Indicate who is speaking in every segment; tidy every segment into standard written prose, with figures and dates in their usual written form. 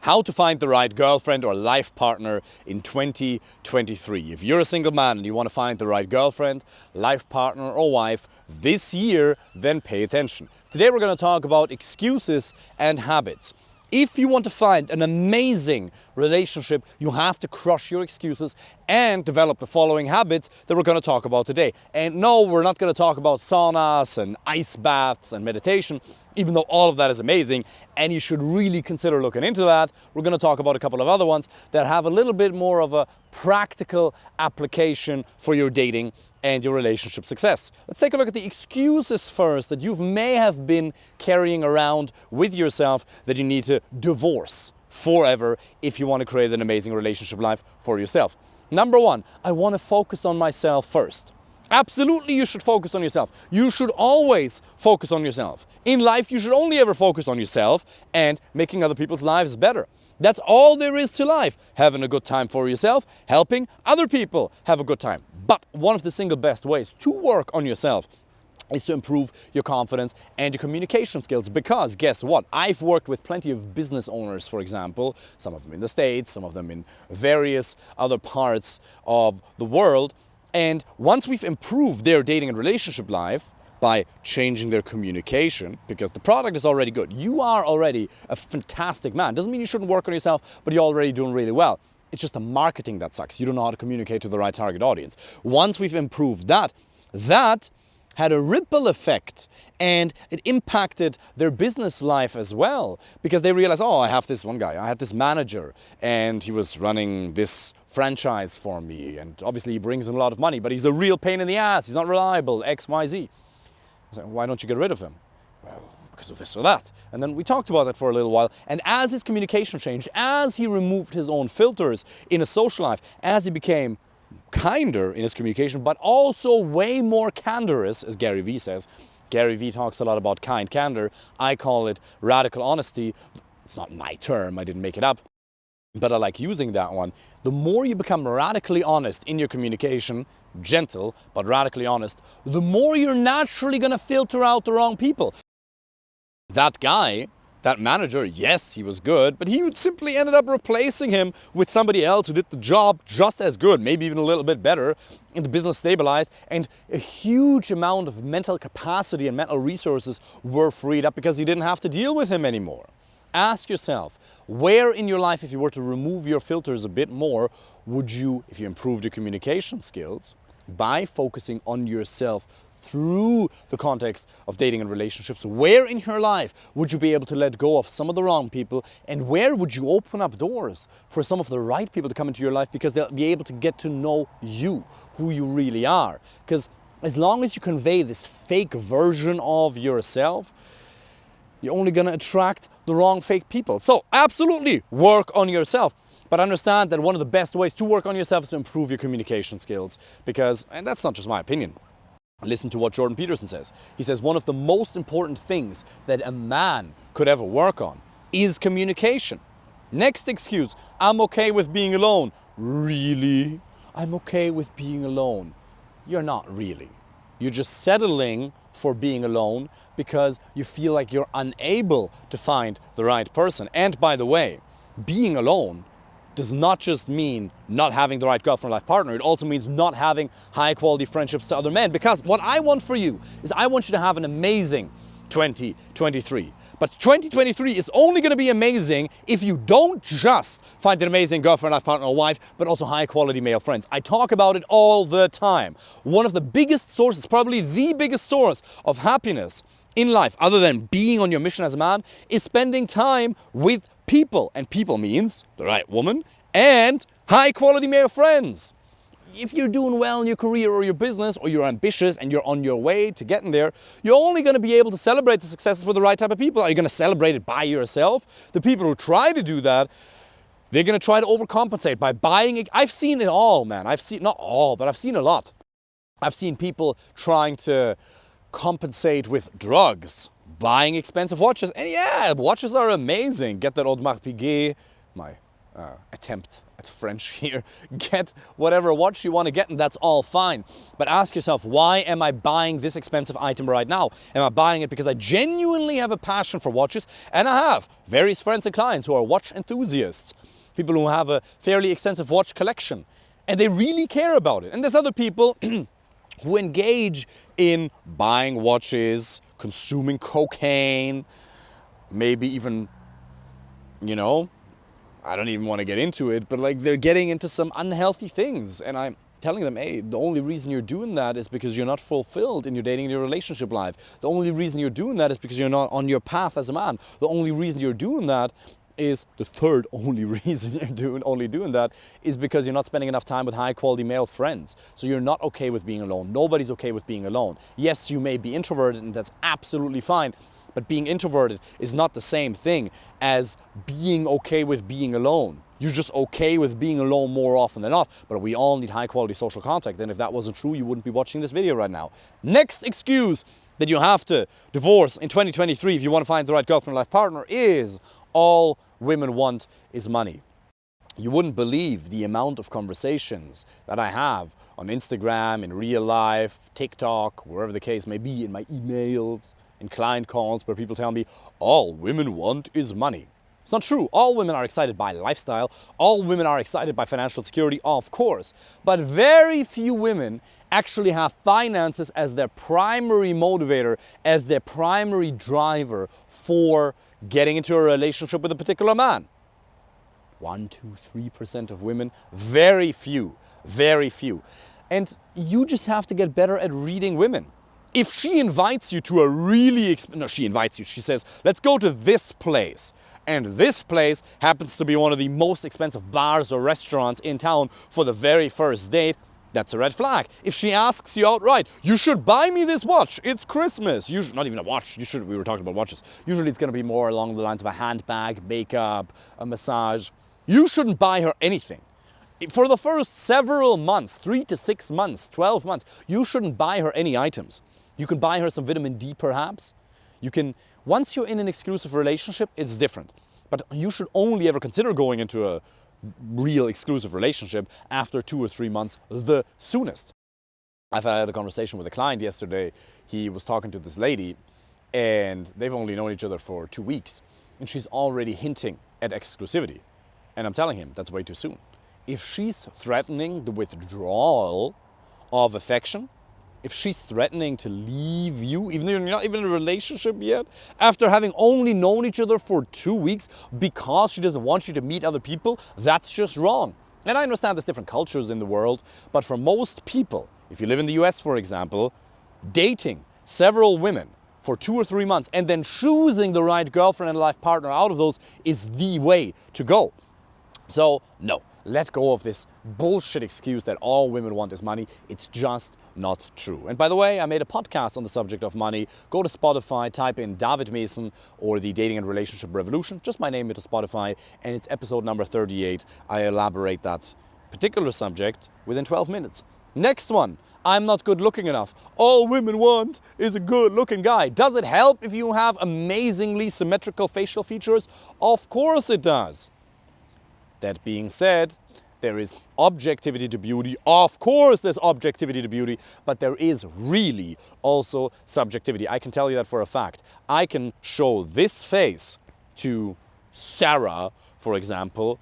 Speaker 1: How to find the right girlfriend or life partner in 2023. If you're a single man and you want to find the right girlfriend, life partner or wife this year, then pay attention. Today we're going to talk about excuses and habits. If you want to find an amazing relationship, you have to crush your excuses and develop the following habits that we're going to talk about today. And no, we're not going to talk about saunas and ice baths and meditation, even though all of that is amazing and you should really consider looking into that. We're going to talk about a couple of other ones that have a little bit more of a practical application for your dating and your relationship success. Let's take a look at the excuses first that you may have been carrying around with yourself that you need to divorce forever if you want to create an amazing relationship life for yourself. Number one, I want to focus on myself first. Absolutely, you should focus on yourself. You should always focus on yourself. In life, you should only ever focus on yourself and making other people's lives better. That's all there is to life. Having a good time for yourself, helping other people have a good time. But one of the single best ways to work on yourself is to improve your confidence and your communication skills. Because guess what? I've worked with plenty of business owners, for example, some of them in the States, some of them in various other parts of the world. And once we've improved their dating and relationship life by changing their communication, because the product is already good, you are already a fantastic man. Doesn't mean you shouldn't work on yourself, but you're already doing really well. It's just the marketing that sucks. You don't know how to communicate to the right target audience. Once we've improved that had a ripple effect and it impacted their business life as well, because they realized, oh, I have this one guy, I had this manager and he was running this franchise for me and obviously he brings in a lot of money, but he's a real pain in the ass, he's not reliable, X, Y, Z. I said, why don't you get rid of him? Well, because of this or that. And then we talked about it for a little while, and as his communication changed, as he removed his own filters in his social life, as he became kinder in his communication, but also way more candorous, as Gary Vee says. Gary Vee talks a lot about kind candor. I call it radical honesty. It's not my term, I didn't make it up, but I like using that one. The more you become radically honest in your communication, gentle but radically honest, the more you're naturally going to filter out the wrong people. That guy, that manager, yes, he was good, but he simply ended up replacing him with somebody else who did the job just as good, maybe even a little bit better, and the business stabilized, and a huge amount of mental capacity and mental resources were freed up because you didn't have to deal with him anymore. Ask yourself, where in your life, if you were to remove your filters a bit more, would you, if you improved your communication skills, by focusing on yourself through the context of dating and relationships, where in your life would you be able to let go of some of the wrong people, and where would you open up doors for some of the right people to come into your life because they'll be able to get to know you, who you really are? Because as long as you convey this fake version of yourself, you're only going to attract the wrong fake people. So absolutely work on yourself. But understand that one of the best ways to work on yourself is to improve your communication skills. Because, and that's not just my opinion, listen to what Jordan Peterson says. He says one of the most important things that a man could ever work on is communication. Next excuse, I'm okay with being alone. Really? I'm okay with being alone. You're not really. You're just settling for being alone because you feel like you're unable to find the right person. And by the way, being alone does not just mean not having the right girlfriend or life partner. It also means not having high quality friendships to other men. Because what I want for you is I want you to have an amazing 2023. But 2023 is only going to be amazing if you don't just find an amazing girlfriend, life partner, or wife, but also high quality male friends. I talk about it all the time. One of the biggest sources, probably the biggest source of happiness in life, other than being on your mission as a man, is spending time with people. And people means the right woman and high quality male friends. If you're doing well in your career or your business, or you're ambitious and you're on your way to getting there, you're only going to be able to celebrate the successes with the right type of people. Are you going to celebrate it by yourself? The people who try to do that, they're going to try to overcompensate by buying it. I've seen it all, man. I've seen, not all, but I've seen a lot. I've seen people trying to compensate with drugs, buying expensive watches. And yeah, watches are amazing. Get that Audemars Piguet, my attempt at French here. Get whatever watch you want to get, and that's all fine. But ask yourself, why am I buying this expensive item right now? Am I buying it because I genuinely have a passion for watches? And I have various friends and clients who are watch enthusiasts, people who have a fairly extensive watch collection, and they really care about it. And there's other people who engage in buying watches, consuming cocaine, maybe even, you know, I don't even want to get into it, but like they're getting into some unhealthy things. And I'm telling them, hey, the only reason you're doing that is because you're not fulfilled in your dating and your relationship life. The only reason you're doing that is because you're not on your path as a man. The only reason you're doing that is the third only reason you're doing that is because you're not spending enough time with high quality male friends. So you're not okay with being alone. Nobody's okay with being alone. Yes, you may be introverted, and that's absolutely fine. But being introverted is not the same thing as being okay with being alone. You're just okay with being alone more often than not. But we all need high quality social contact. And if that wasn't true, you wouldn't be watching this video right now. Next excuse that you have to divorce in 2023 if you want to find the right girlfriend or life partner is all women want is money. You wouldn't believe the amount of conversations that I have on Instagram, in real life, TikTok, wherever the case may be, in my emails, in client calls, where people tell me, all women want is money. It's not true. All women are excited by lifestyle. All women are excited by financial security, of course. But very few women actually have finances as their primary motivator, as their primary driver for getting into a relationship with a particular man. 1%, 2%, 3% of women, very few, very few. And you just have to get better at reading women. If she invites you to a really, she says, let's go to this place. And this place happens to be one of the most expensive bars or restaurants in town for the very first date, that's a red flag. If she asks you outright, you should buy me this watch, it's Christmas. Usually, not even a watch, we were talking about watches. Usually it's gonna be more along the lines of a handbag, makeup, a massage. You shouldn't buy her anything. For the first several months, 3 to 6 months, 12 months, you shouldn't buy her any items. You can buy her some vitamin D perhaps. You can, once you're in an exclusive relationship, it's different. But you should only ever consider going into a real exclusive relationship after 2 or 3 months, the soonest. I had a conversation with a client yesterday. He was talking to this lady and they've only known each other for 2 weeks. And she's already hinting at exclusivity. And I'm telling him that's way too soon. If she's threatening the withdrawal of affection, if she's threatening to leave you, even though you're not even in a relationship yet, after having only known each other for 2 weeks because she doesn't want you to meet other people, that's just wrong. And I understand there's different cultures in the world, but for most people, if you live in the US, for example, dating several women for 2 or 3 months and then choosing the right girlfriend and life partner out of those is the way to go. So, no. Let go of this bullshit excuse that all women want is money. It's just not true. And by the way, I made a podcast on the subject of money. Go to Spotify, type in David Meessen or the Dating and Relationship Revolution. Just my name into Spotify, and it's episode number 38. I elaborate that particular subject within 12 minutes. Next one. I'm not good looking enough. All women want is a good looking guy. Does it help if you have amazingly symmetrical facial features? Of course it does. That being said, there is objectivity to beauty. Of course there's objectivity to beauty, but there is really also subjectivity. I can tell you that for a fact. I can show this face to Sarah, for example,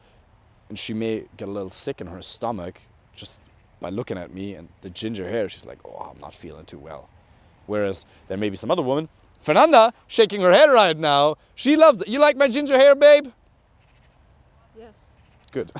Speaker 1: and she may get a little sick in her stomach just by looking at me, and the ginger hair, she's like, oh, I'm not feeling too well. Whereas there may be some other woman, Fernanda, shaking her head right now, she loves it. You like my ginger hair, babe?
Speaker 2: Yes.
Speaker 1: Good.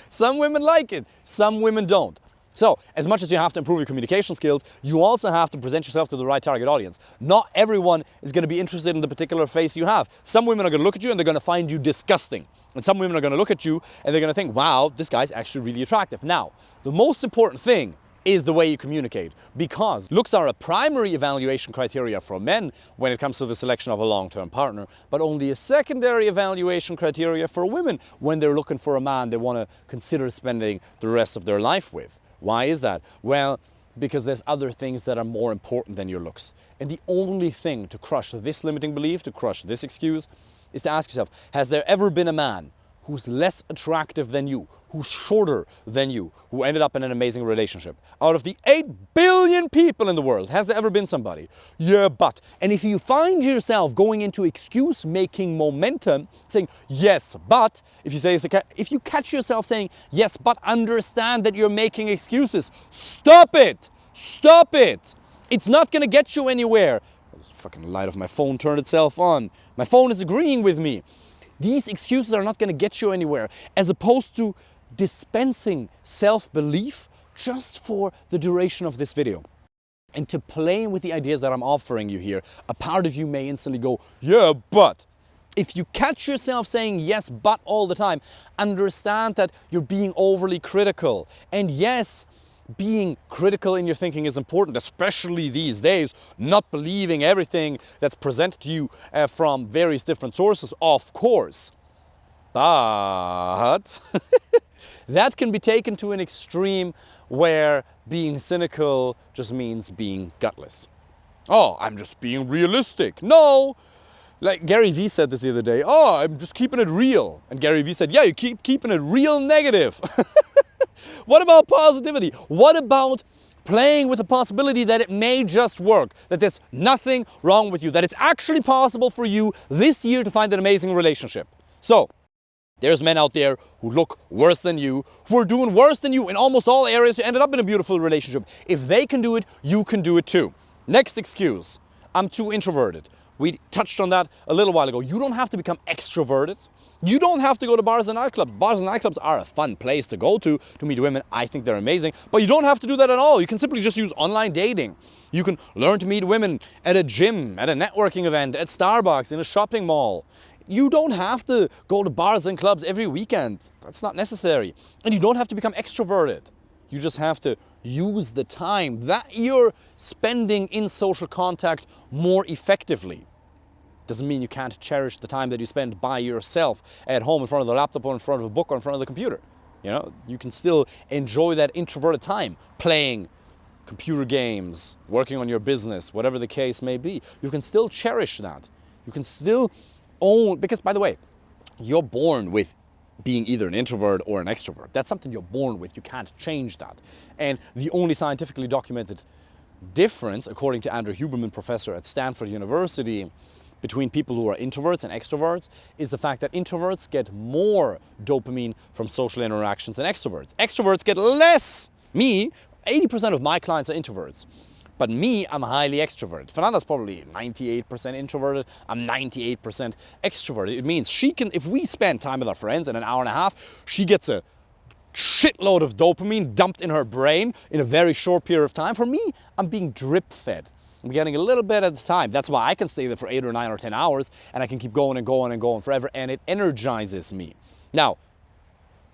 Speaker 1: Some women like it, some women don't. So, as much as you have to improve your communication skills, you also have to present yourself to the right target audience. Not everyone is going to be interested in the particular face you have. Some women are going to look at you and they're going to find you disgusting. And some women are going to look at you and they're going to think, wow, this guy's actually really attractive. Now, the most important thing is the way you communicate, because looks are a primary evaluation criteria for men when it comes to the selection of a long-term partner, but only a secondary evaluation criteria for women when they're looking for a man they want to consider spending the rest of their life with. Why is that? Well, because there's other things that are more important than your looks. And the only thing to crush this limiting belief, to crush this excuse, is to ask yourself, has there ever been a man who's less attractive than you, who's shorter than you, who ended up in an amazing relationship? Out of the 8 billion people in the world, has there ever been somebody? Yeah, but. And if you find yourself going into excuse-making momentum, saying, yes, but, if you catch yourself saying, yes, but, understand that you're making excuses. Stop it! Stop it! It's not going to get you anywhere. This fucking light of my phone turned itself on. My phone is agreeing with me. These excuses are not going to get you anywhere, as opposed to dispensing self-belief just for the duration of this video. And to play with the ideas that I'm offering you here, a part of you may instantly go, yeah, but. If you catch yourself saying yes, but all the time, understand that you're being overly critical. And yes, being critical in your thinking is important, especially these days, not believing everything that's presented to you from various different sources, of course. But that can be taken to an extreme where being cynical just means being gutless. Oh, I'm just being realistic. No! Like Gary Vee said this the other day, oh, I'm just keeping it real. And Gary Vee said, yeah, you keep keeping it real negative. What about positivity? What about playing with the possibility that it may just work, that there's nothing wrong with you, that it's actually possible for you this year to find an amazing relationship? So, there's men out there who look worse than you, who are doing worse than you in almost all areas, who ended up in a beautiful relationship. If they can do it, you can do it too. Next excuse, I'm too introverted. We touched on that a little while ago. You don't have to become extroverted. You don't have to go to bars and nightclubs. Bars and nightclubs are a fun place to go to meet women. I think they're amazing. But you don't have to do that at all. You can simply just use online dating. You can learn to meet women at a gym, at a networking event, at Starbucks, in a shopping mall. You don't have to go to bars and clubs every weekend. That's not necessary. And you don't have to become extroverted. You just have to use the time that you're spending in social contact more effectively. Doesn't mean you can't cherish the time that you spend by yourself at home in front of the laptop or in front of a book or in front of the computer. You know, you can still enjoy that introverted time playing computer games, working on your business, whatever the case may be. You can still cherish that. You can still own, because by the way, you're born with being either an introvert or an extrovert. That's something you're born with. You can't change that. And the only scientifically documented difference, according to Andrew Huberman, professor at Stanford University, between people who are introverts and extroverts is the fact that introverts get more dopamine from social interactions than extroverts. Extroverts get less. Me, 80% of my clients are introverts. But me, I'm highly extroverted. Fernanda's probably 98% introverted. I'm 98% extroverted. It means she can, if we spend time with our friends in an hour and a half, she gets a shitload of dopamine dumped in her brain in a very short period of time. For me, I'm being drip fed. I'm getting a little bit at a time. That's why I can stay there for 8 or 9 or 10 hours and I can keep going and going and going forever, and it energizes me. Now,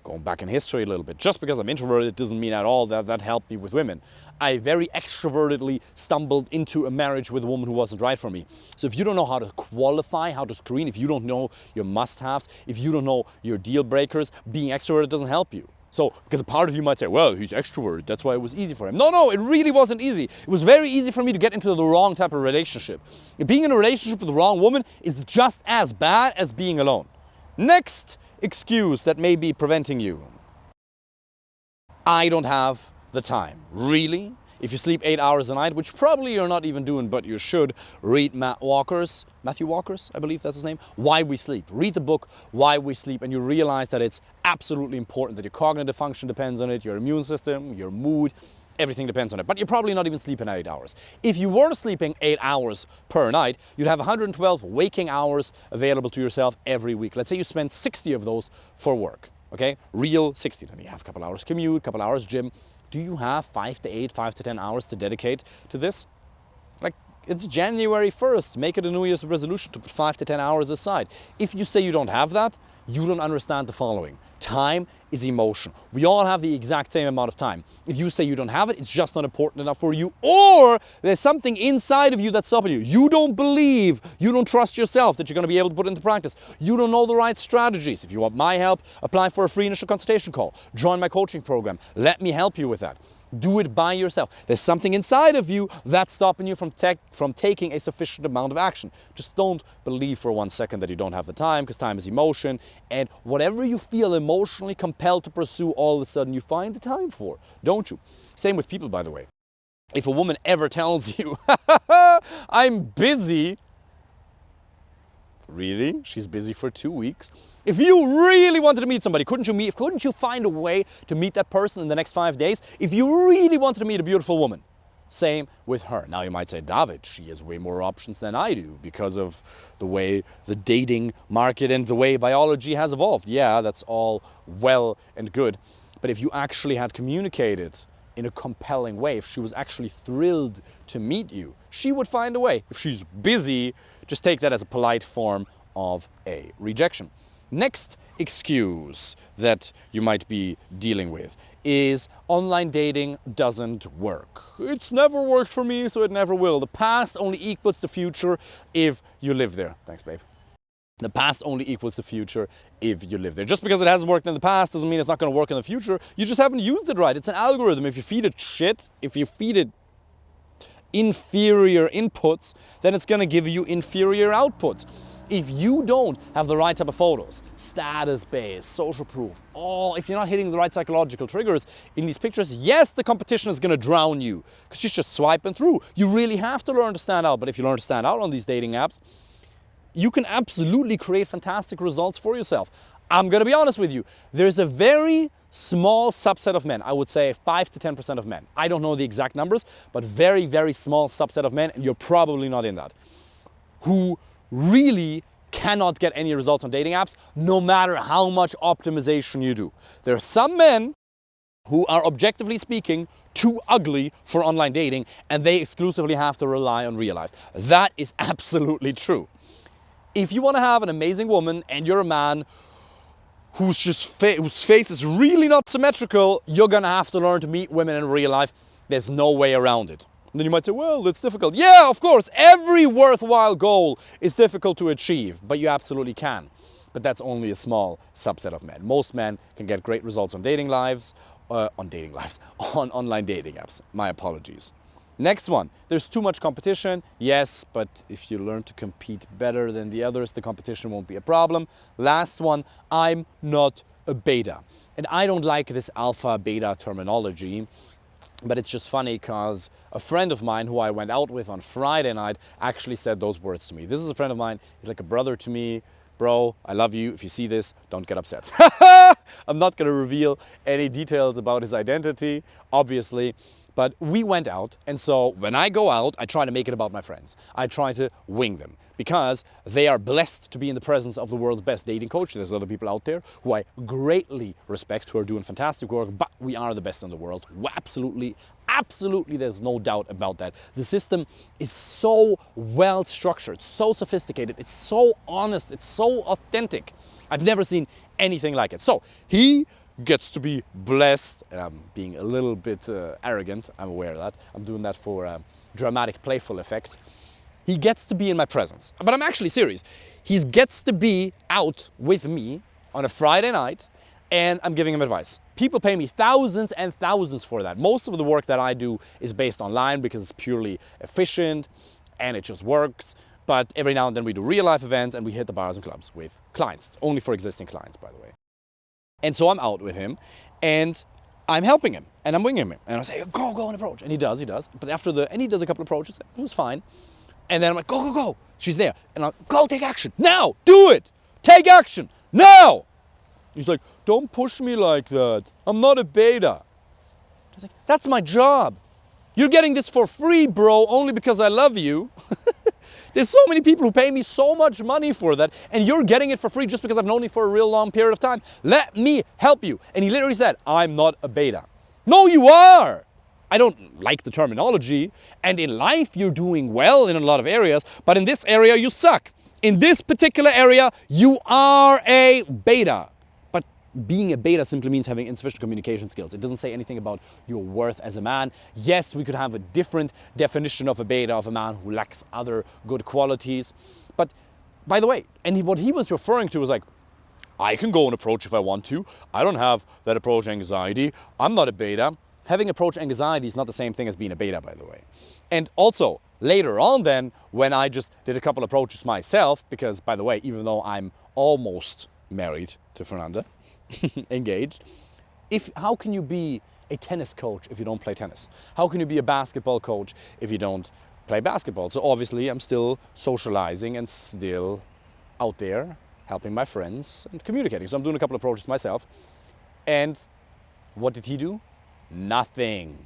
Speaker 1: going back in history a little bit, just because I'm introverted doesn't mean at all that that helped me with women. I very extrovertedly stumbled into a marriage with a woman who wasn't right for me. So if you don't know how to qualify, how to screen, if you don't know your must-haves, if you don't know your deal breakers, being extroverted doesn't help you. So, because a part of you might say, well, he's extroverted, that's why it was easy for him. No, it really wasn't easy. It was very easy for me to get into the wrong type of relationship. Being in a relationship with the wrong woman is just as bad as being alone. Next excuse that may be preventing you. I don't have the time. Really? If you sleep 8 hours a night, which probably you're not even doing, but you should, read Matthew Walker's, I believe that's his name, Why We Sleep. Read the book, Why We Sleep, and you realize that it's absolutely important, that your cognitive function depends on it, your immune system, your mood, everything depends on it. But you're probably not even sleeping 8 hours. If you were sleeping 8 hours per night, you'd have 112 waking hours available to yourself every week. Let's say you spend 60 of those for work, okay? Real 60. Then you have a couple hours commute, a couple hours gym. Do you have 5 to 8, 5 to 10 hours to dedicate to this? Like, it's January 1st. Make it a New Year's resolution to put 5 to 10 hours aside. If you say you don't have that, you don't understand the following. Time is emotion. We all have the exact same amount of time. If you say you don't have it, it's just not important enough for you, or there's something inside of you that's stopping you. You don't believe, you don't trust yourself that you're going to be able to put it into practice. You don't know the right strategies. If you want my help, apply for a free initial consultation call. Join my coaching program. Let me help you with that. Do it by yourself. There's something inside of you that's stopping you from taking a sufficient amount of action. Just don't believe for 1 second that you don't have the time, because time is emotion, And whatever you feel emotionally compelled to pursue, all of a sudden you find the time for, don't you? Same with people, by the way. If a woman ever tells you, I'm busy, really? She's busy for 2 weeks. If you really wanted to meet somebody, couldn't you find a way to meet that person in the next 5 days? If you really wanted to meet a beautiful woman, same with her. Now you might say, David, she has way more options than I do because of the way the dating market and the way biology has evolved. Yeah, that's all well and good. But if you actually had communicated in a compelling way, if she was actually thrilled to meet you, she would find a way. If she's busy, just take that as a polite form of a rejection. Next excuse that you might be dealing with is online dating doesn't work. It's never worked for me, so it never will. The past only equals the future if you live there. Thanks, babe. The past only equals the future if you live there. Just because it hasn't worked in the past doesn't mean it's not going to work in the future. You just haven't used it right. It's an algorithm. If you feed it shit, if you feed it inferior inputs, then it's going to give you inferior outputs. If you don't have the right type of photos, status-based, social proof, if you're not hitting the right psychological triggers in these pictures, yes, the competition is going to drown you because you're just swiping through. You really have to learn to stand out. But if you learn to stand out on these dating apps, you can absolutely create fantastic results for yourself. I'm going to be honest with you. There's a very small subset of men, I would say 5 to 10% of men. I don't know the exact numbers, but very, very small subset of men, and you're probably not in that, who really cannot get any results on dating apps, no matter how much optimization you do. There are some men who are, objectively speaking, too ugly for online dating, and they exclusively have to rely on real life. That is absolutely true. If you want to have an amazing woman and you're a man whose face is really not symmetrical, you're going to have to learn to meet women in real life. There's no way around it. And then you might say, well, it's difficult. Yeah, of course, every worthwhile goal is difficult to achieve, but you absolutely can. But that's only a small subset of men. Most men can get great results on on online dating apps. My apologies. Next one, there's too much competition. Yes, but if you learn to compete better than the others, the competition won't be a problem. Last one, I'm not a beta. And I don't like this alpha beta terminology, but it's just funny because a friend of mine who I went out with on Friday night actually said those words to me. This is a friend of mine. He's like a brother to me. Bro, I love you. If you see this, don't get upset. I'm not going to reveal any details about his identity, obviously. But we went out, and so when I go out, I try to make it about my friends. I try to wing them because they are blessed to be in the presence of the world's best dating coach. There's other people out there who I greatly respect, who are doing fantastic work, but we are the best in the world. Absolutely, absolutely, there's no doubt about that. The system is so well structured, so sophisticated, it's so honest, it's so authentic. I've never seen anything like it. So he gets to be blessed, and I'm being a little bit arrogant, I'm aware of that. I'm doing that for a dramatic, playful effect. He gets to be in my presence, but I'm actually serious. He gets to be out with me on a Friday night, and I'm giving him advice. People pay me thousands and thousands for that. Most of the work that I do is based online because it's purely efficient and it just works. But every now and then we do real life events and we hit the bars and clubs with clients. It's only for existing clients, by the way. And so I'm out with him and I'm helping him and I'm winging him. And I say, go and approach. And he does. But and he does a couple of approaches. It was fine. And then I'm like, go. She's there. And I'm like, go, take action. Now, do it. Take action. Now. He's like, don't push me like that. I'm not a beta. I was like, that's my job. You're getting this for free, bro, only because I love you. There's so many people who pay me so much money for that, and you're getting it for free just because I've known you for a real long period of time. Let me help you. And he literally said, I'm not a beta. No, you are. I don't like the terminology. And in life, you're doing well in a lot of areas, but in this area, you suck. In this particular area, you are a beta. But being a beta simply means having insufficient communication skills. It doesn't say anything about your worth as a man. Yes, we could have a different definition of a beta, of a man who lacks other good qualities. But by the way, what he was referring to was like, I can go and approach if I want to. I don't have that approach anxiety. I'm not a beta. Having approach anxiety is not the same thing as being a beta, by the way. And also, later on then, when I just did a couple approaches myself, because by the way, even though I'm almost married to Fernanda, engaged. How can you be a tennis coach if you don't play tennis? How can you be a basketball coach if you don't play basketball? So obviously I'm still socializing and still out there helping my friends and communicating. So I'm doing a couple of projects myself. And what did he do? Nothing.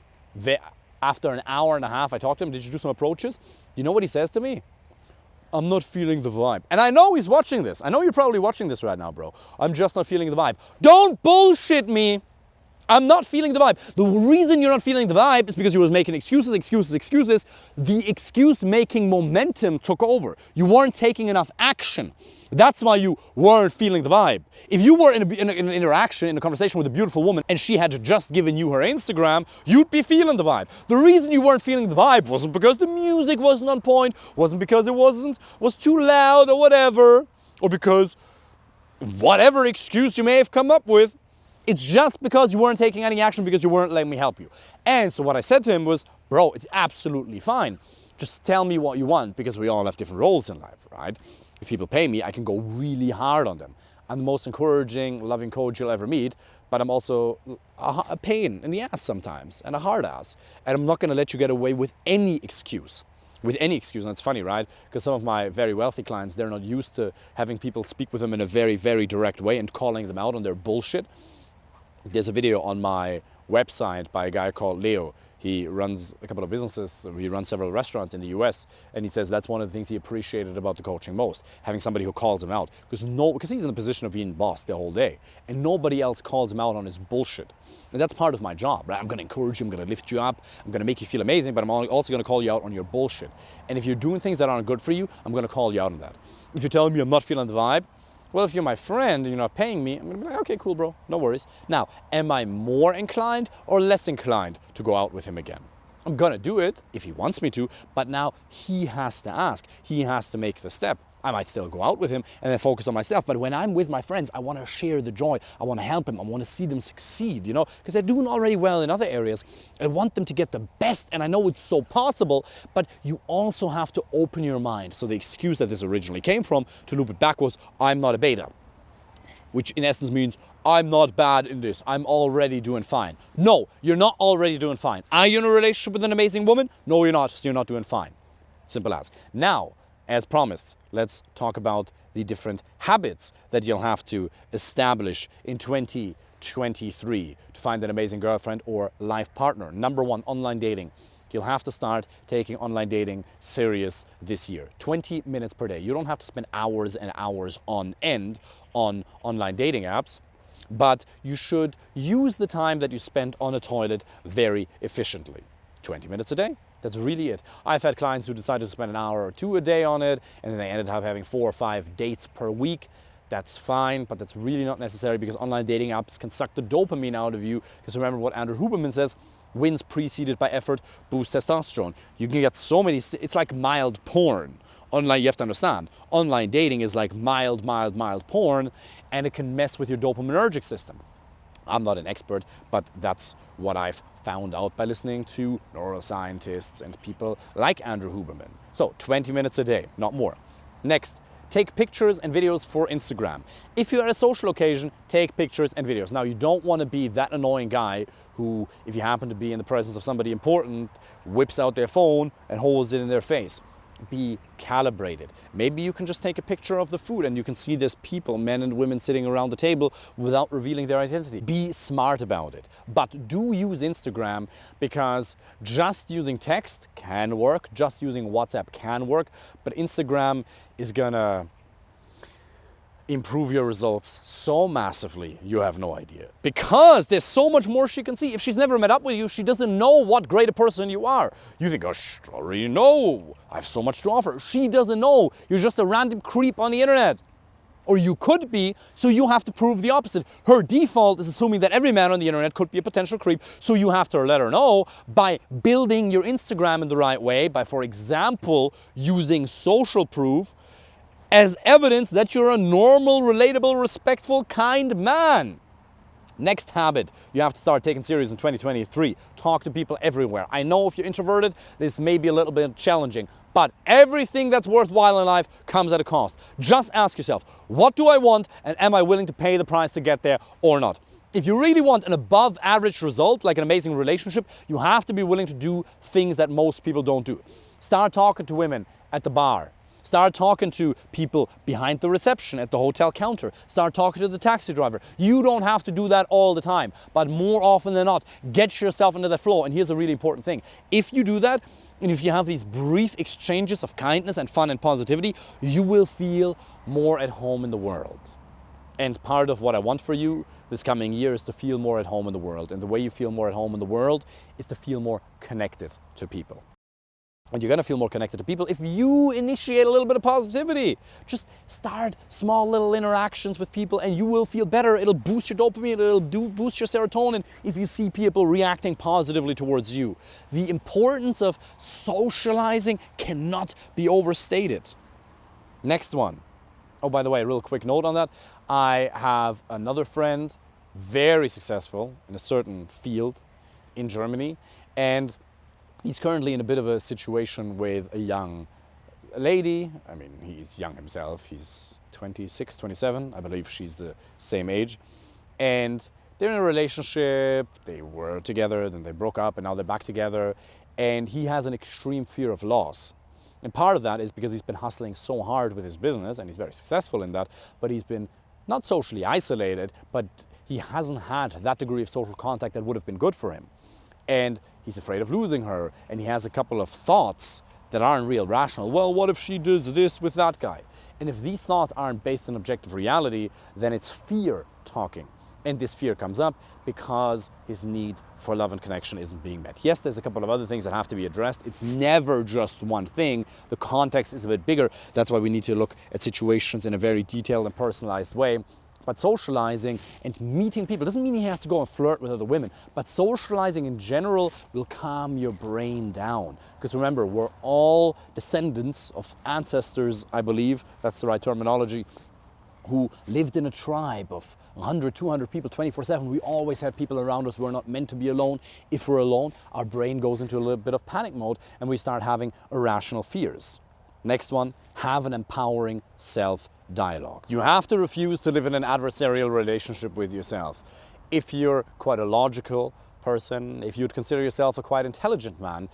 Speaker 1: After an hour and a half, I talked to him. Did you do some approaches? You know what he says to me? I'm not feeling the vibe. And I know he's watching this. I know you're probably watching this right now, bro. I'm just not feeling the vibe. Don't bullshit me. I'm not feeling the vibe. The reason you're not feeling the vibe is because you was making excuses. The excuse-making momentum took over. You weren't taking enough action. That's why you weren't feeling the vibe. If you were in an interaction, in a conversation with a beautiful woman, and she had just given you her Instagram, you'd be feeling the vibe. The reason you weren't feeling the vibe wasn't because the music wasn't on point, wasn't because it was too loud or whatever, or because whatever excuse you may have come up with. It's just because you weren't taking any action, because you weren't letting me help you. And so what I said to him was, bro, it's absolutely fine. Just tell me what you want, because we all have different roles in life, right? If people pay me, I can go really hard on them. I'm the most encouraging, loving coach you'll ever meet, but I'm also a pain in the ass sometimes, and a hard ass. And I'm not gonna let you get away with any excuse. And it's funny, right? Because some of my very wealthy clients, they're not used to having people speak with them in a very, very direct way and calling them out on their bullshit. There's a video on my website by a guy called Leo. He runs a couple of businesses. He runs several restaurants in the US. And he says that's one of the things he appreciated about the coaching most, having somebody who calls him out. Because he's in the position of being boss the whole day. And nobody else calls him out on his bullshit. And that's part of my job, right? I'm going to encourage you. I'm going to lift you up. I'm going to make you feel amazing. But I'm also going to call you out on your bullshit. And if you're doing things that aren't good for you, I'm going to call you out on that. If you're telling me I'm not feeling the vibe, well, if you're my friend and you're not paying me, I'm going to be like, okay, cool, bro, no worries. Now, am I more inclined or less inclined to go out with him again? I'm going to do it if he wants me to, but now he has to ask. He has to make the step. I might still go out with him and then focus on myself. But when I'm with my friends, I want to share the joy. I want to help them. I want to see them succeed, you know, because they're doing already well in other areas. I want them to get the best. And I know it's so possible, but you also have to open your mind. So the excuse that this originally came from, to loop it back, was, I'm not a beta, which in essence means I'm not bad in this. I'm already doing fine. No, you're not already doing fine. Are you in a relationship with an amazing woman? No, you're not. So you're not doing fine. Simple as. Now, as promised, let's talk about the different habits that you'll have to establish in 2023 to find an amazing girlfriend or life partner. Number one, online dating. You'll have to start taking online dating serious this year. 20 minutes per day. You don't have to spend hours and hours on end on online dating apps, but you should use the time that you spend on a toilet very efficiently. 20 minutes a day. That's really it. I've had clients who decided to spend an hour or two a day on it, and then they ended up having 4 or 5 dates per week. That's fine, but that's really not necessary, because online dating apps can suck the dopamine out of you. Because remember what Andrew Huberman says, wins preceded by effort boost testosterone. You can get so many, it's like mild porn. Online, you have to understand, online dating is like mild porn, and it can mess with your dopaminergic system. I'm not an expert, but that's what I've found out by listening to neuroscientists and people like Andrew Huberman. So 20 minutes a day, not more. Next, take pictures and videos for Instagram. If you're at a social occasion, take pictures and videos. Now, you don't want to be that annoying guy who, if you happen to be in the presence of somebody important, whips out their phone and holds it in their face. Be calibrated. Maybe you can just take a picture of the food and you can see there's people, men and women, sitting around the table without revealing their identity. Be smart about it. But do use Instagram, because just using text can work, just using WhatsApp can work, but Instagram is gonna improve your results so massively, you have no idea. Because there's so much more she can see. If she's never met up with you, she doesn't know what great a person you are. You think, oh, I already know. I have so much to offer. She doesn't know. You're just a random creep on the internet. Or you could be, so you have to prove the opposite. Her default is assuming that every man on the internet could be a potential creep, so you have to let her know by building your Instagram in the right way, by, for example, using social proof as evidence that you're a normal, relatable, respectful, kind man. Next habit you have to start taking serious in 2023. Talk to people everywhere. I know if you're introverted, this may be a little bit challenging, but everything that's worthwhile in life comes at a cost. Just ask yourself, what do I want and am I willing to pay the price to get there or not? If you really want an above average result, like an amazing relationship, you have to be willing to do things that most people don't do. Start talking to women at the bar. Start talking to people behind the reception at the hotel counter. Start talking to the taxi driver. You don't have to do that all the time, but more often than not, get yourself into that flow. And here's a really important thing. If you do that, and if you have these brief exchanges of kindness and fun and positivity, you will feel more at home in the world. And part of what I want for you this coming year is to feel more at home in the world. And the way you feel more at home in the world is to feel more connected to people. And you're going to feel more connected to people if you initiate a little bit of positivity. Just start small little interactions with people and you will feel better. It'll boost your dopamine, it'll boost your serotonin if you see people reacting positively towards you. The importance of socializing cannot be overstated. Next one. Oh, by the way, a real quick note on that. I have another friend, very successful in a certain field in Germany, and he's currently in a bit of a situation with a young lady. I mean, he's young himself. He's 26, 27. I believe she's the same age. And they're in a relationship. They were together, then they broke up, and now they're back together. And he has an extreme fear of loss. And part of that is because he's been hustling so hard with his business, and he's very successful in that, but he's been not socially isolated, but he hasn't had that degree of social contact that would have been good for him. And he's afraid of losing her, and he has a couple of thoughts that aren't real rational. Well, what if she does this with that guy? And if these thoughts aren't based on objective reality, then it's fear talking. And this fear comes up because his need for love and connection isn't being met. Yes, there's a couple of other things that have to be addressed. It's never just one thing. The context is a bit bigger. That's why we need to look at situations in a very detailed and personalized way. But socializing and meeting people doesn't mean he has to go and flirt with other women, but socializing in general will calm your brain down. Because remember, we're all descendants of ancestors, I believe, that's the right terminology, who lived in a tribe of 100, 200 people 24/7. We always had people around us. We're not meant to be alone. If we're alone, our brain goes into a little bit of panic mode and we start having irrational fears. Next one, have an empowering self-dialogue. You have to refuse to live in an adversarial relationship with yourself. If you're quite a logical person, if you'd consider yourself a quite intelligent man,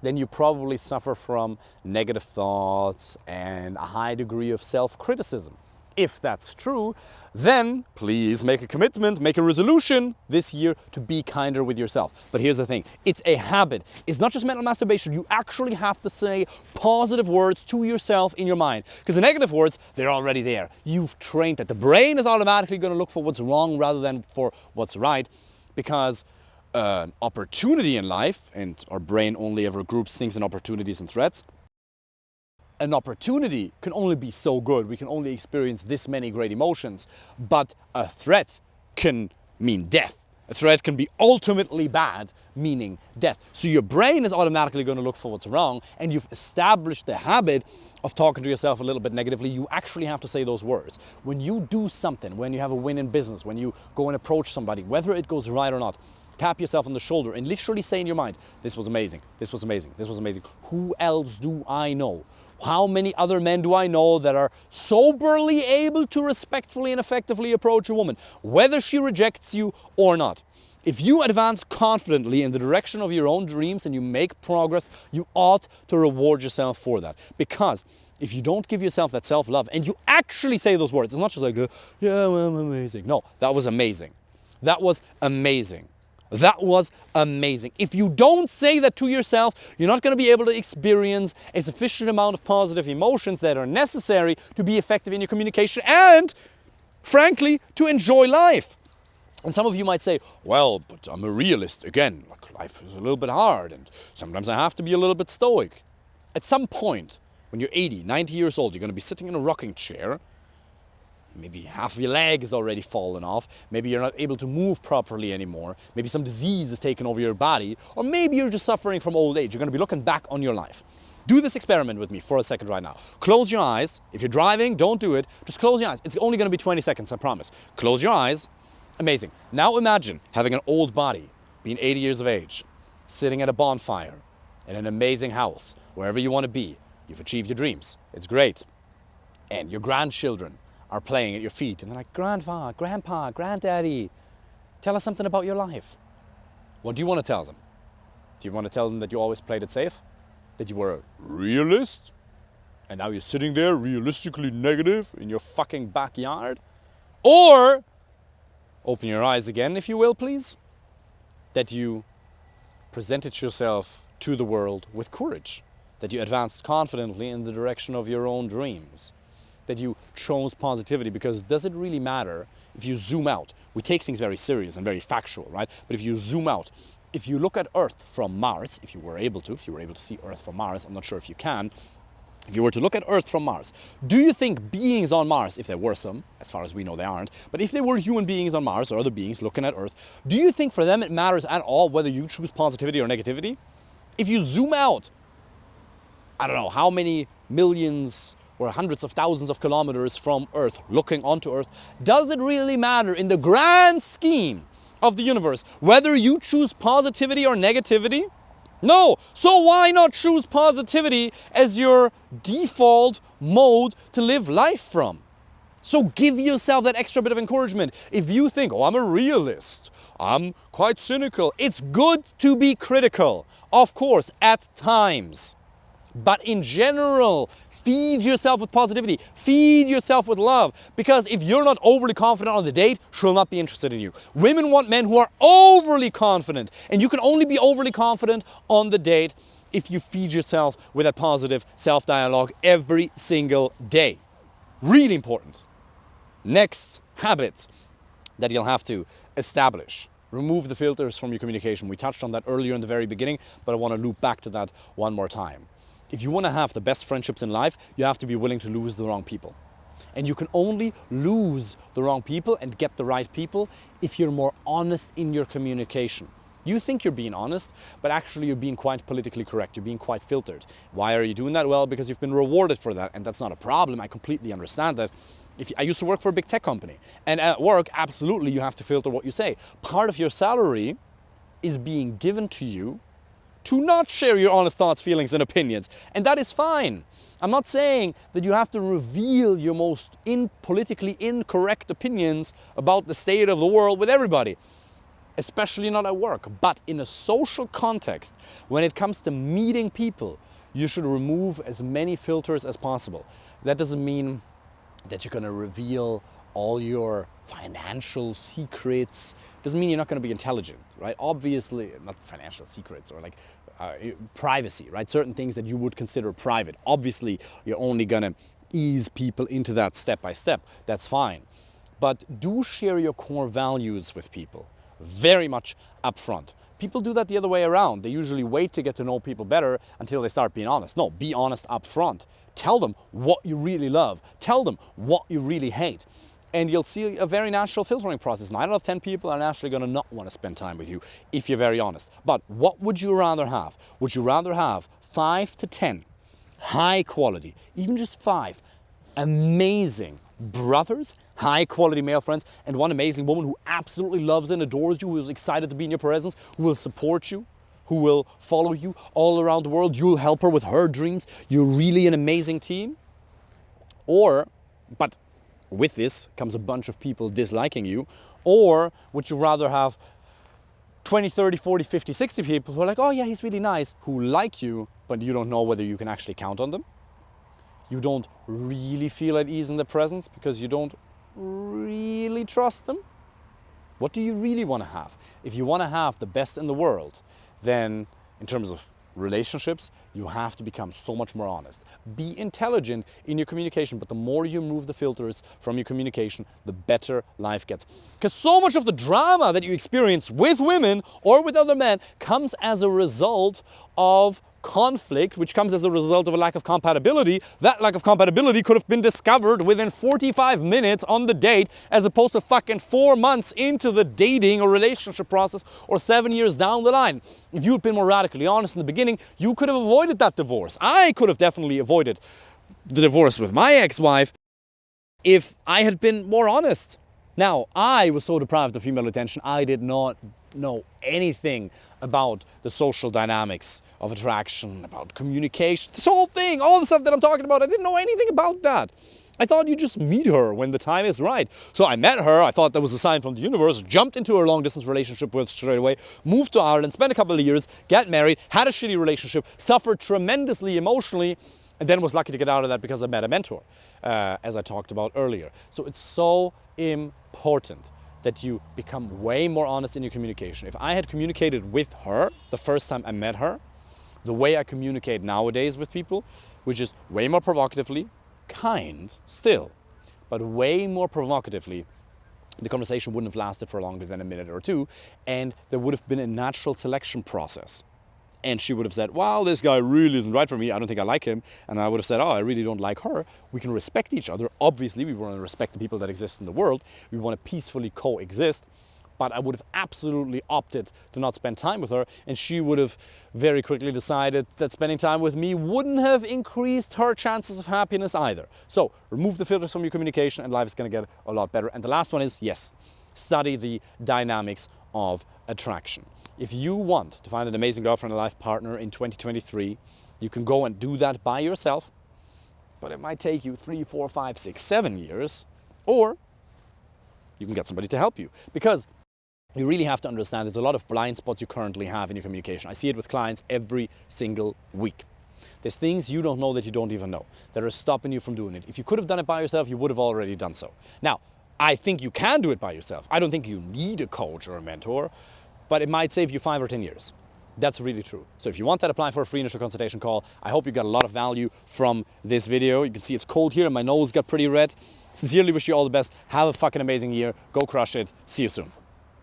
Speaker 1: then you probably suffer from negative thoughts and a high degree of self-criticism. If that's true, then please make a commitment, make a resolution this year to be kinder with yourself. But here's the thing, it's a habit. It's not just mental masturbation. You actually have to say positive words to yourself in your mind. Because the negative words, they're already there. You've trained that. The brain is automatically going to look for what's wrong rather than for what's right. Because an opportunity in life, and our brain only ever groups things in opportunities and threats, an opportunity can only be so good. We can only experience this many great emotions. But a threat can mean death. A threat can be ultimately bad, meaning death. So your brain is automatically going to look for what's wrong, and you've established the habit of talking to yourself a little bit negatively. You actually have to say those words. When you do something, when you have a win in business, when you go and approach somebody, whether it goes right or not, tap yourself on the shoulder and literally say in your mind, this was amazing, this was amazing, this was amazing. Who else do I know? How many other men do I know that are soberly able to respectfully and effectively approach a woman, whether she rejects you or not? If you advance confidently in the direction of your own dreams and you make progress, you ought to reward yourself for that. Because if you don't give yourself that self-love and you actually say those words, it's not just like, yeah, well, I'm amazing. No, that was amazing. That was amazing. That was amazing. If you don't say that to yourself, you're not going to be able to experience a sufficient amount of positive emotions that are necessary to be effective in your communication and, frankly, to enjoy life. And some of you might say, well, but I'm a realist. Again, like life is a little bit hard and sometimes I have to be a little bit stoic. At some point, when you're 80, 90 years old, you're going to be sitting in a rocking chair. Maybe half of your leg is already fallen off. Maybe you're not able to move properly anymore. Maybe some disease has taken over your body. Or maybe you're just suffering from old age. You're going to be looking back on your life. Do this experiment with me for a second right now. Close your eyes. If you're driving, don't do it. Just close your eyes. It's only going to be 20 seconds, I promise. Close your eyes. Amazing. Now imagine having an old body, being 80 years of age, sitting at a bonfire in an amazing house, wherever you want to be. You've achieved your dreams. It's great. And your grandchildren are playing at your feet and they're like, Grandpa, Grandpa, Granddaddy, tell us something about your life. What do you want to tell them? Do you want to tell them that you always played it safe? That you were a realist? And now you're sitting there realistically negative in your fucking backyard? Or, open your eyes again, if you will, please, that you presented yourself to the world with courage, that you advanced confidently in the direction of your own dreams, that you chose positivity. Because does it really matter if you zoom out? We take things very serious and very factual, right? But if you zoom out, if you look at Earth from Mars, if you were able to see Earth from Mars, I'm not sure if you can, if you were to look at Earth from Mars, do you think beings on Mars, if there were some, as far as we know they aren't, but if there were human beings on Mars or other beings looking at Earth, do you think for them it matters at all whether you choose positivity or negativity? If you zoom out, I don't know how many millions or hundreds of thousands of kilometers from Earth, looking onto Earth, does it really matter in the grand scheme of the universe whether you choose positivity or negativity? No. So why not choose positivity as your default mode to live life from? So give yourself that extra bit of encouragement. If you think, oh, I'm a realist, I'm quite cynical, it's good to be critical, of course, at times. But in general, feed yourself with positivity, feed yourself with love, because if you're not overly confident on the date, she'll not be interested in you. Women want men who are overly confident, and you can only be overly confident on the date if you feed yourself with that positive self-dialogue every single day. Really important. Next habit that you'll have to establish. Remove the filters from your communication. We touched on that earlier in the very beginning, but I want to loop back to that one more time. If you want to have the best friendships in life, you have to be willing to lose the wrong people. And you can only lose the wrong people and get the right people if you're more honest in your communication. You think you're being honest, but actually you're being quite politically correct. You're being quite filtered. Why are you doing that? Well, because you've been rewarded for that, and that's not a problem. I completely understand that. I used to work for a big tech company, and at work, absolutely, you have to filter what you say. Part of your salary is being given to you to not share your honest thoughts, feelings, and opinions. And that is fine. I'm not saying that you have to reveal your most politically incorrect opinions about the state of the world with everybody, especially not at work. But in a social context, when it comes to meeting people, you should remove as many filters as possible. That doesn't mean that you're going to reveal all your financial secrets. Doesn't mean you're not going to be intelligent, right? Obviously, not financial secrets or like privacy, right? Certain things that you would consider private. Obviously, you're only going to ease people into that step by step. That's fine. But do share your core values with people very much upfront. People do that the other way around. They usually wait to get to know people better until they start being honest. No, be honest upfront. Tell them what you really love. Tell them what you really hate. And you'll see a very natural filtering process. 9 out of 10 people are naturally going to not want to spend time with you if you're very honest. But what would you rather have? Would you rather have 5 to 10 high quality, even just 5 amazing brothers, high quality male friends, and one amazing woman who absolutely loves and adores you, who is excited to be in your presence, who will support you, who will follow you all around the world? You'll help her with her dreams. You're really an amazing team. But with this comes a bunch of people disliking you. Or would you rather have 20, 30, 40, 50, 60 people who are like, oh yeah, he's really nice, who like you, but you don't know whether you can actually count on them? You don't really feel at ease in their presence because you don't really trust them? What do you really want to have? If you want to have the best in the world, then in terms of relationships, you have to become so much more honest. Be intelligent in your communication, but the more you remove the filters from your communication, the better life gets. Because so much of the drama that you experience with women or with other men comes as a result of conflict, which comes as a result of a lack of compatibility. That lack of compatibility could have been discovered within 45 minutes on the date, as opposed to fucking 4 months into the dating or relationship process, or 7 years down the line. If you had been more radically honest in the beginning, you could have avoided that divorce. I could have definitely avoided the divorce with my ex-wife if I had been more honest. Now, I was so deprived of female attention, I did not know anything about the social dynamics of attraction, about communication, this whole thing, all the stuff that I'm talking about. I didn't know anything about that. I thought you just meet her when the time is right. So I met her, I thought that was a sign from the universe, jumped into a long distance relationship with straight away, moved to Ireland, spent a couple of years, got married, had a shitty relationship, suffered tremendously emotionally, and then was lucky to get out of that because I met a mentor, as I talked about earlier. So it's so important that you become way more honest in your communication. If I had communicated with her the first time I met her, the way I communicate nowadays with people, which is way more provocatively, kind still, but way more provocatively, the conversation wouldn't have lasted for longer than a minute or two, and there would have been a natural selection process. And she would have said, well, this guy really isn't right for me. I don't think I like him. And I would have said, oh, I really don't like her. We can respect each other. Obviously, we want to respect the people that exist in the world. We want to peacefully coexist. But I would have absolutely opted to not spend time with her. And she would have very quickly decided that spending time with me wouldn't have increased her chances of happiness either. So remove the filters from your communication and life is going to get a lot better. And the last one is, yes, study the dynamics of attraction. If you want to find an amazing girlfriend or life partner in 2023, you can go and do that by yourself, but it might take you 3, 4, 5, 6, 7 years, or you can get somebody to help you. Because you really have to understand there's a lot of blind spots you currently have in your communication. I see it with clients every single week. There's things you don't know that you don't even know that are stopping you from doing it. If you could have done it by yourself, you would have already done so. Now, I think you can do it by yourself. I don't think you need a coach or a mentor, but it might save you 5 or 10 years. That's really true. So if you want that, apply for a free initial consultation call. I hope you got a lot of value from this video. You can see it's cold here and my nose got pretty red. Sincerely wish you all the best. Have a fucking amazing year. Go crush it. See you soon.